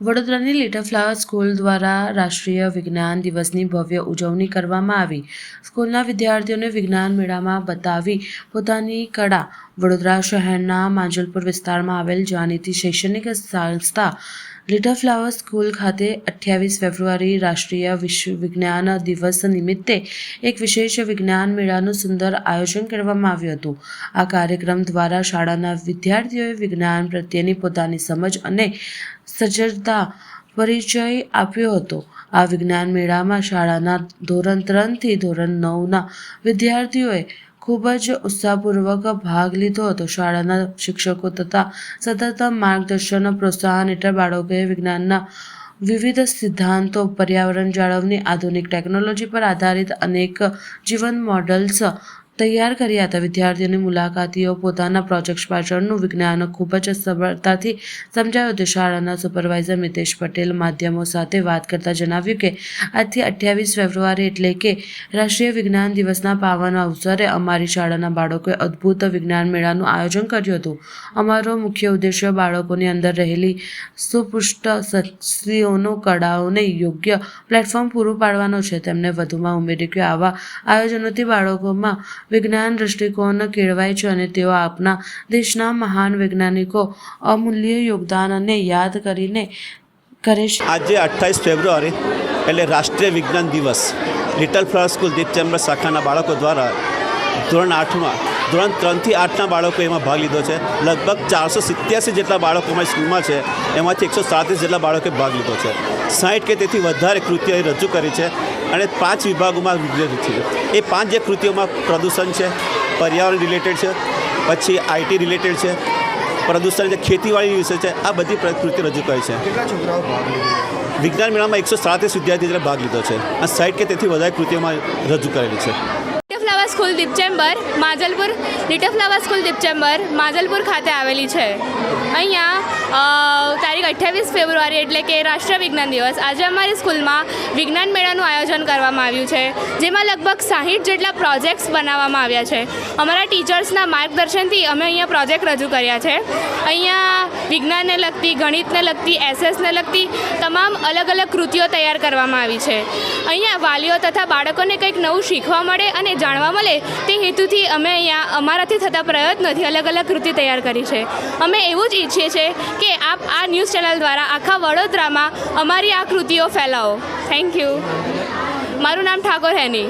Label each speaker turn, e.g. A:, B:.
A: વડોદરાની little flower school દ્વારા રાષ્ટ્રીય વિજ્ઞાન દિવસની ભવ્ય ઉજવણી કરવામાં આવી। સ્કૂલના વિદ્યાર્થીઓને વિજ્ઞાન મેળામાં બતાવી પોતાની કળા। વડોદરા શહેરના માંજલપુર વિસ્તારમાં આવેલ જાણીતી શૈક્ષણિક સંસ્થા લિટલ ફ્લાવર સ્કૂલ ખાતે 28 ફેબ્રુઆરી રાષ્ટ્રીય વિજ્ઞાન દિવસ નિમિત્તે એક વિશેષ વિજ્ઞાન મેળાનું સુંદર આયોજન કરવામાં આવ્યું હતું। આ કાર્યક્રમ દ્વારા શાળાના વિદ્યાર્થીઓએ વિજ્ઞાન પ્રત્યેની પોતાની સમજ અને સજ્જતા પરિચય આપ્યો હતો। આ વિજ્ઞાન મેળામાં શાળાના ધોરણ 3 થી ધોરણ 9ના વિદ્યાર્થીઓએ ખૂબ જ ઉત્સાહપૂર્વક ભાગ લીધો હતો। શાળાના શિક્ષકો તથા સતત માર્ગદર્શન પ્રોત્સાહન હેઠળ બાળકોએ વિજ્ઞાનના વિવિધ સિદ્ધાંતો, પર્યાવરણ જાળવણી, આધુનિક ટેકનોલોજી પર આધારિત અનેક જીવન મોડલ્સ તૈયાર કર્યા હતા। વિદ્યાર્થીઓની મુલાકાતીઓ પોતાના પ્રોજેક્ટ્સ પાછળનું વિજ્ઞાન ખૂબ જ સરળતાથી સમજાવ્યું હતું। શાળાના સુપરવાઇઝર મિતેશ પટેલ માધ્યમો સાથે વાત કરતા જણાવ્યું કે આજથી 28 ફેબ્રુઆરી એટલે કે રાષ્ટ્રીય વિજ્ઞાન દિવસના પાવન અવસરે અમારી શાળાના બાળકોએ અદ્ભુત વિજ્ઞાન મેળાનું આયોજન કર્યું હતું। અમારો મુખ્ય ઉદ્દેશ્ય બાળકોની અંદર રહેલી સુપુષ્ટ શક્તિઓનો કળાઓને યોગ્ય પ્લેટફોર્મ પૂરું પાડવાનો છે। તેમણે વધુમાં ઉમેર્યું કે આવા આયોજનોથી બાળકોમાં વિજ્ઞાન દૃષ્ટિકોણ કેળવાય છે અને તેઓ આપણા દેશના મહાન વૈજ્ઞાનિકો અમૂલ્ય યોગદાનને યાદ કરીને કરે છે।
B: આજે 28 ફેબ્રુઆરી એટલે રાષ્ટ્રીય વિજ્ઞાન દિવસ little flower school Deep chamber શાખાના બાળકો દ્વારા ધોરણ 3 થી 8ના બાળકો એમાં ભાગ લીધો છે। લગભગ 487 જેટલા બાળકો અમારી સ્કૂલમાં છે, એમાંથી 137 જેટલા બાળકોએ ભાગ લીધો છે। 60 કે તેથી વધારે કૃતિઓ રજૂ કરી છે અને 5 વિભાગોમાં વિજ્ઞાન છે। એ 5 જે કૃતિઓમાં પ્રદૂષણ છે, પર્યાવરણ રિલેટેડ છે, પછી આઈટી રિલેટેડ છે, પ્રદૂષણ છે, ખેતીવાડી વિશે છે, આ બધી કૃતિ રજૂ કરી છે।
C: કેટલા છોકરાઓ ભાગ લીધો?
B: વિજ્ઞાન મેળામાં 137 વિદ્યાર્થીઓએ ભાગ લીધો છે અને 60 કે તેથી વધારે કૃતિઓમાં રજૂ કરેલી છે।
D: School Deep chamber Manjalpur little flower school Deep chamber Manjalpur ખાતે આવેલી છે। અહીંયા તારીખ 28 ફેબ્રુઆરી એટલે કે રાષ્ટ્રીય વિજ્ઞાન દિવસ આજે અમારી સ્કૂલમાં વિજ્ઞાન મેળાનું આયોજન કરવામાં આવ્યું છે, જેમાં લગભગ 60 જેટલા પ્રોજેક્ટ્સ બનાવવામાં આવ્યા છે। અમારા ટીચર્સના માર્ગદર્શનથી અમે અહીંયા પ્રોજેક્ટ રજૂ કર્યા છે। અહીંયા વિજ્ઞાનને લગતી, ગણિતને લગતી, એસએસને લગતી તમામ અલગ અલગ કૃતિઓ તૈયાર કરવામાં આવી છે। અહીંયા વાલીઓ તથા બાળકોને કંઈક નવું શીખવા મળે અને જાણવા મળે તે હેતુથી અમે અહીંયા અમારાથી થતા પ્રયત્નોથી અલગ અલગ કૃતિ તૈયાર કરી છે। અમે એવું જ ઈચ્છીએ છીએ કે આપ આ ન્યૂઝ ચેનલ દ્વારા આખા વડોદરામાં અમારી આ કૃતિઓ ફેલાવો। Thank you. મારું નામ ઠાકોર હેની।